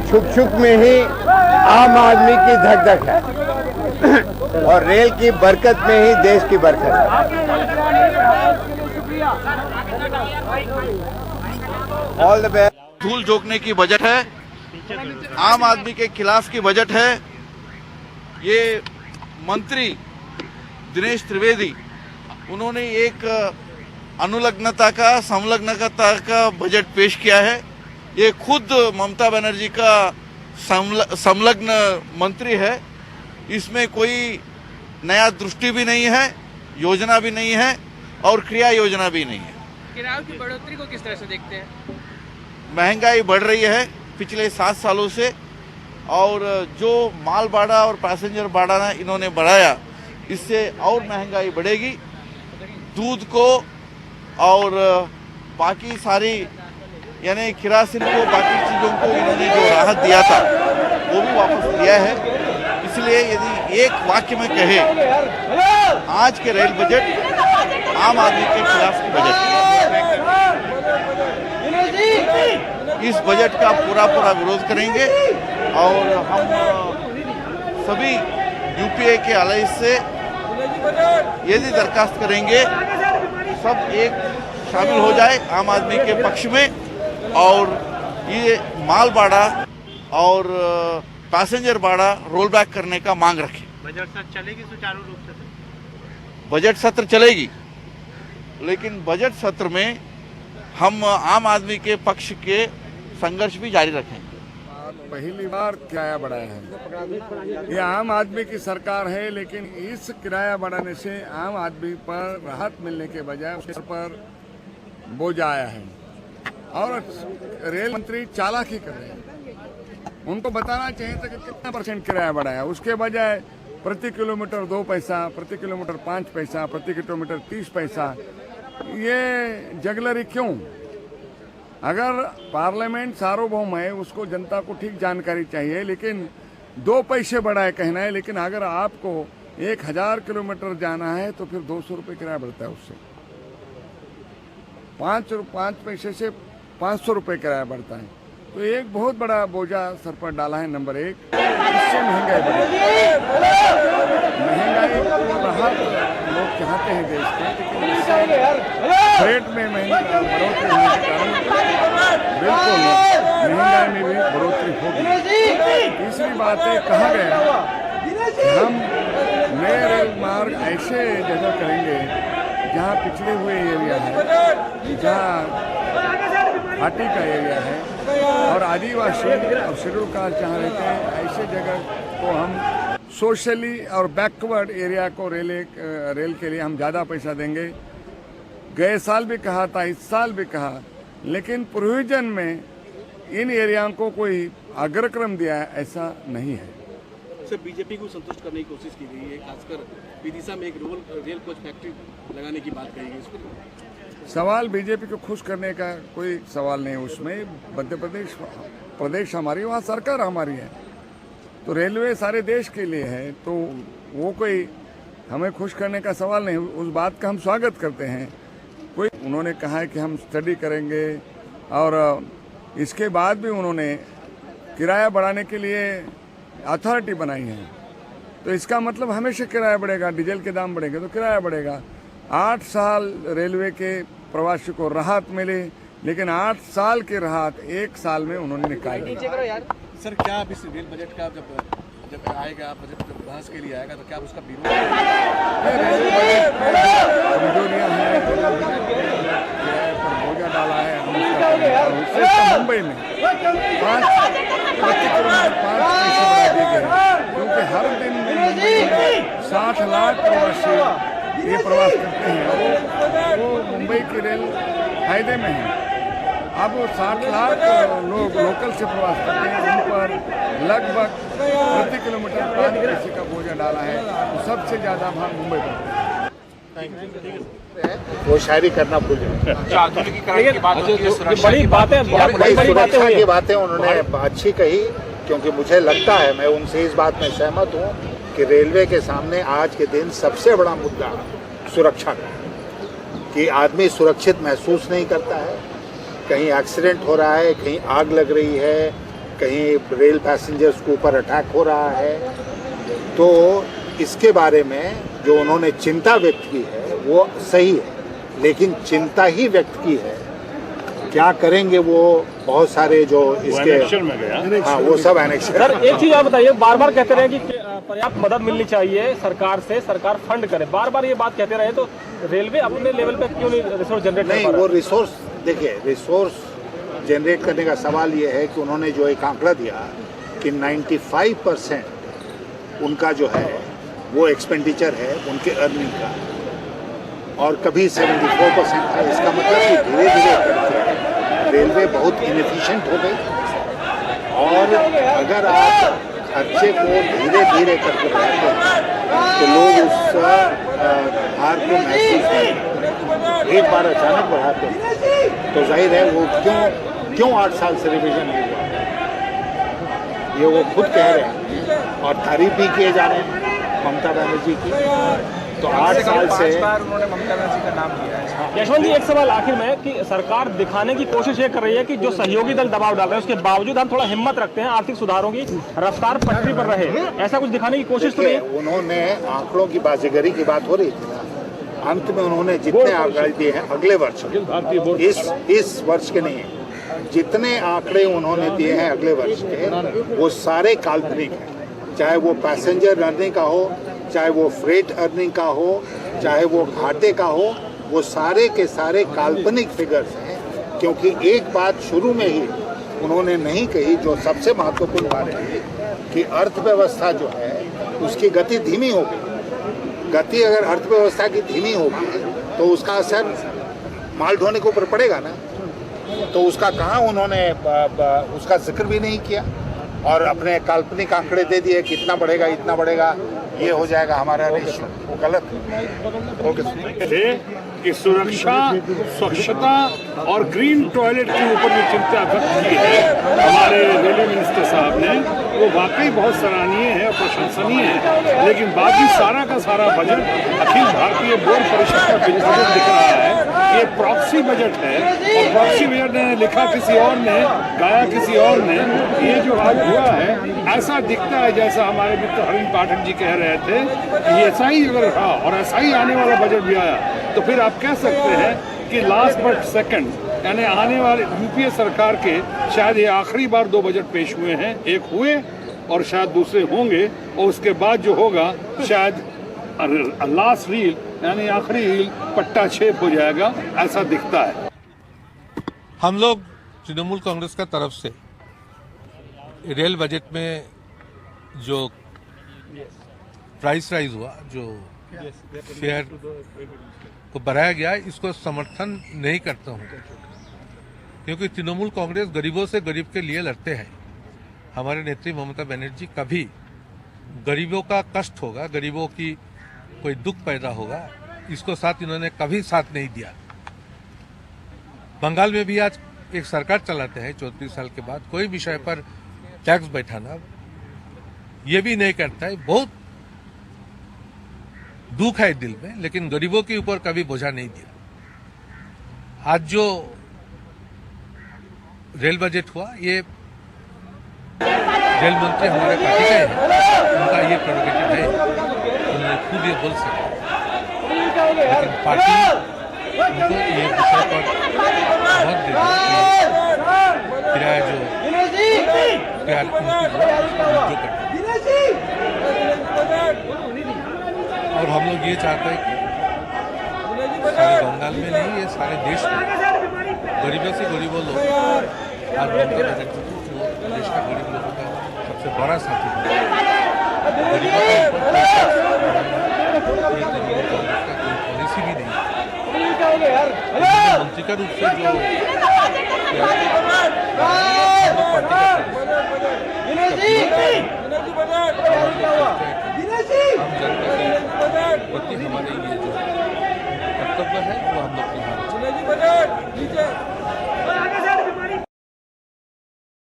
छुक छुक में ही आम आदमी की धक धक है और रेल की बरकत में ही देश की बरकत है। All the best. धूल झोंकने की बजट है, आम आदमी के खिलाफ की बजट है। ये मंत्री दिनेश त्रिवेदी उन्होंने एक अनुलग्नता का संलग्नता का बजट पेश किया है। ये खुद ममता बनर्जी का संलग्न मंत्री है। इसमें कोई नया दृष्टि भी नहीं है, योजना भी नहीं है और क्रिया योजना भी नहीं है। किराए की बढ़ोतरी को किस तरह से देखते हैं? महंगाई बढ़ रही है पिछले 7 सालों से और जो माल भाड़ा और पैसेंजर भाड़ा इन्होंने बढ़ाया, इससे और महंगाई बढ़ेगी। दूध को और बाकी सारी यानी किरासिन को, बाकी चीज़ों को इन्होंने जो राहत दिया था वो भी वापस लिया है। इसलिए यदि एक वाक्य में कहे, आज के रेल बजट आम आदमी के खिलाफ की बजट है। इस बजट का पूरा विरोध करेंगे और हम सभी यूपीए के अलायंस से यदि दरखास्त करेंगे सब एक शामिल हो जाए आम आदमी के पक्ष में और ये माल भाड़ा और पैसेंजर भाड़ा रोल बैक करने का मांग रखें। बजट सत्र चलेगी सुचारू रूप से? बजट सत्र चलेगी, लेकिन बजट सत्र में हम आम आदमी के पक्ष के संघर्ष भी जारी रखेंगे। पहली बार किराया बढ़ाया है। ये आम आदमी की सरकार है, लेकिन इस किराया बढ़ाने से आम आदमी पर राहत मिलने के बजाय उस पर बोझ आया है और रेल मंत्री चालाकी कर रहे हैं। उनको बताना चाहिए था कि कितना % किराया बढ़ाया, उसके बजाय प्रति किलोमीटर 2 पैसा, प्रति किलोमीटर 5 पैसा, प्रति किलोमीटर 30 पैसा। ये जगलरी क्यों? अगर पार्लियामेंट सार्वभौम है, उसको जनता को ठीक जानकारी चाहिए, लेकिन 2 पैसे बढ़ाए कहना है। लेकिन अगर आपको 1000 किलोमीटर जाना है तो फिर 200 रुपये किराया बढ़ता है, उससे 5 पैसे से 500 रुपये किराया बढ़ता है। तो एक बहुत बड़ा बोझा सर पर डाला है। नंबर 1, इससे महंगाई बढ़ी। महंगाई को राहत लोग चाहते हैं देश के, लेकिन इससे रेट में बढ़ोतरी होने के कारण बिल्कुल महंगाई में भी बढ़ोतरी होगी। तीसरी बात है, कहा गया हम नए रेल मार्ग ऐसे जगह करेंगे जहाँ पिछड़े हुए एरिया है, जहाँ घाटी का एरिया है और आदिवासी और शेड्यूल कास्ट जहाँ रहते हैं, ऐसे जगह को हम सोशली और बैकवर्ड एरिया को रेल के लिए हम ज़्यादा पैसा देंगे। गए साल भी कहा था, इस साल भी कहा, लेकिन प्रोविजन में इन एरिया को कोई अग्रक्रम दिया है ऐसा नहीं है। सर, बीजेपी को संतुष्ट करने की कोशिश की गई है, खासकर विदिशा में एक रेल कोच फैक्ट्री लगाने की बात कही गई। सवाल बीजेपी को खुश करने का कोई सवाल नहीं है उसमें। मध्य प्रदेश हमारी, वहाँ सरकार हमारी है, तो रेलवे सारे देश के लिए है, तो वो कोई हमें खुश करने का सवाल नहीं। उस बात का हम स्वागत करते हैं। कोई उन्होंने कहा है कि हम स्टडी करेंगे और इसके बाद भी उन्होंने किराया बढ़ाने के लिए अथॉरिटी बनाई है, तो इसका मतलब हमेशा किराया बढ़ेगा। डीजल के दाम बढ़ेंगे तो किराया बढ़ेगा। 8 साल रेलवे के प्रवासी को राहत मिले, लेकिन 8 साल की राहत 1 साल में उन्होंने निकाली। सर, क्या आप इस रेल बजट का जब आएगा, बजट जब बहस के लिए आएगा, तो क्या आप उसका विरोध? रेलवे बजट में कमजोरियां हैं, बोझा डाला है। मुंबई में 5 पैसे बढ़ा दिए गए, क्योंकि हर दिन मुंबई में 60 लाख प्रवासी ये प्रवास करते हैं। वो मुंबई की रेल फायदे में है। अब 60 लाख लोग लोकल से प्रवास करते हैं, उन पर लगभग प्रति किलोमीटर 5 पैसे का बोझा डाला है। तो सबसे ज़्यादा भाग मुंबई पर। वो शायरी करना भूल जाए। आधुनिकीकरण की बात होती है, सुरक्षा की बातें उन्होंने अच्छी कही, क्योंकि मुझे लगता है, मैं उनसे इस बात में सहमत हूँ कि रेलवे के सामने आज के दिन सबसे बड़ा मुद्दा सुरक्षा का, कि आदमी सुरक्षित महसूस नहीं करता है। कहीं एक्सीडेंट हो रहा है, कहीं आग लग रही है, कहीं रेल पैसेंजर्स के ऊपर अटैक हो रहा है। तो इसके बारे में जो उन्होंने चिंता व्यक्त की है वो सही है, लेकिन चिंता ही व्यक्त की है, क्या करेंगे वो बहुत सारे जो इसके में गया। हाँ वो सब एनेक्शन। सर एक चीज आप बताइए, बार बार कहते रहे कि पर्याप्त मदद मिलनी चाहिए सरकार से, सरकार फंड करे, बार बार ये बात कहते रहे, तो रेलवे अपने लेवल पे क्यों नहीं रिसोर्स जनरेट नहीं, वो रिसोर्स देखिए, रिसोर्स जनरेट करने का सवाल ये है कि उन्होंने जो एक आंकड़ा दिया कि 95% उनका जो है वो एक्सपेंडिचर है उनके अर्निंग का, और कभी 74% था। इसका मतलब कि धीरे धीरे रेलवे बहुत इनएफिशिएंट हो गई, और अगर आप खर्चे को धीरे धीरे करके बढ़ाते हैं तो लोग उस हार को महसूस नहीं करते। एक बार अचानक बढ़ाते हैं तो जाहिर है वो क्यों 8 साल से रिवीजन नहीं हुआ, ये वो खुद कह रहे हैं और तारीफ भी किए जा रहे हैं ममता बनर्जी की। तो 8 साल से उन्होंने ममता बनर्जी का नाम लिया है। यशवंत जी एक सवाल आखिर में, कि सरकार दिखाने की कोशिश ये कर रही है कि जो सहयोगी दल दबाव डाल रहे हैं उसके बावजूद हम थोड़ा हिम्मत रखते हैं, आर्थिक सुधारों की रफ्तार पटरी पर रहे, ऐसा कुछ दिखाने की कोशिश तो नहीं है? उन्होंने आंकड़ों की बाजीगरी की बात हो रही थी ना, अंत में उन्होंने जितने आंकड़े दिए हैं अगले वर्ष, इस वर्ष के नहीं, जितने आंकड़े उन्होंने दिए हैं अगले वर्ष के वो सारे काल्पनिक हैं। चाहे वो पैसेंजर अर्निंग का हो, चाहे वो फ्रेट अर्निंग का हो, चाहे वो घाटे का हो, वो सारे के सारे काल्पनिक फिगर्स हैं। क्योंकि एक बात शुरू में ही उन्होंने नहीं कही जो सबसे महत्वपूर्ण बात है कि अर्थव्यवस्था जो है उसकी गति धीमी हो गई। गति अगर अर्थव्यवस्था की धीमी होगी तो उसका असर माल ढोने के ऊपर पड़ेगा ना, तो उसका कहाँ उन्होंने उसका जिक्र भी नहीं किया, और अपने काल्पनिक आंकड़े दे दिए कि इतना बढ़ेगा, इतना बढ़ेगा, ये हो जाएगा हमारा रेशियो, वो गलत है। थे कि सुरक्षा, स्वच्छता और ग्रीन टॉयलेट के ऊपर जो चिंता व्यक्त की है हमारे रेलवे मिनिस्टर साहब ने, वो वाकई बहुत सराहनीय है और प्रशंसनीय है। लेकिन बाकी सारा का सारा बजट अखिल भारतीय बोर्ड परिषद का बजट दिख रहा है, ये प्रॉक्सी बजट है, और प्रॉक्सी बजट ने लिखा किसी और ने, गाया किसी और ने। ये जो आज हुआ है ऐसा दिखता है जैसा हमारे मित्र हरिन पाठक जी कह रहे थे कि ऐसा ही अगर रहा और ऐसा ही आने वाला बजट भी आया तो फिर आप कह सकते हैं कि लास्ट बट सेकंड, यानी आने वाले यूपीए सरकार के शायद ये आखिरी बार 2 बजट पेश हुए हैं, एक हुए और शायद दूसरे होंगे, और उसके बाद जो होगा शायद लास्ट रील यानी आखिरी रील पट्टा छेप हो जाएगा, ऐसा दिखता है। हम लोग तृणमूल कांग्रेस का तरफ से रेल बजट में जो प्राइस राइज हुआ, जो फेयर को बढ़ाया गया, इसको समर्थन नहीं करता हूं, क्योंकि तृणमूल कांग्रेस गरीबों से गरीब के लिए लड़ते हैं। हमारे नेत्री ममता बनर्जी कभी गरीबों का कष्ट होगा, गरीबों की कोई दुख पैदा होगा, इसको साथ इन्होंने कभी साथ नहीं दिया। बंगाल में भी आज एक सरकार चलाते हैं 34 साल के बाद, कोई विषय पर टैक्स बैठाना ये भी नहीं करता है। बहुत दुख है दिल में, लेकिन गरीबों के ऊपर कभी बोझा नहीं दिया। आज जो रेल बजट हुआ, ये रेल मंत्री हमारे पार्टी का है, उनका ये प्रेरोगेटिव है, उन्होंने खुद ये बोल सकते, लेकिन पार्टी उनको ये विषय पर बहुत दे किराया जो प्यार और हम लोग ये चाहते हैं कि सारे बंगाल में नहीं, ये सारे देश में गरीबों से गरीबों लोग आज ममता बनर्जी जो देश का गरीब लोगों का सबसे बड़ा साथी है, गरीबों का ये तृणमूल कांग्रेस का कोई पॉलिसी भी नहीं है। मंत्री का रूप से जो पार्टी का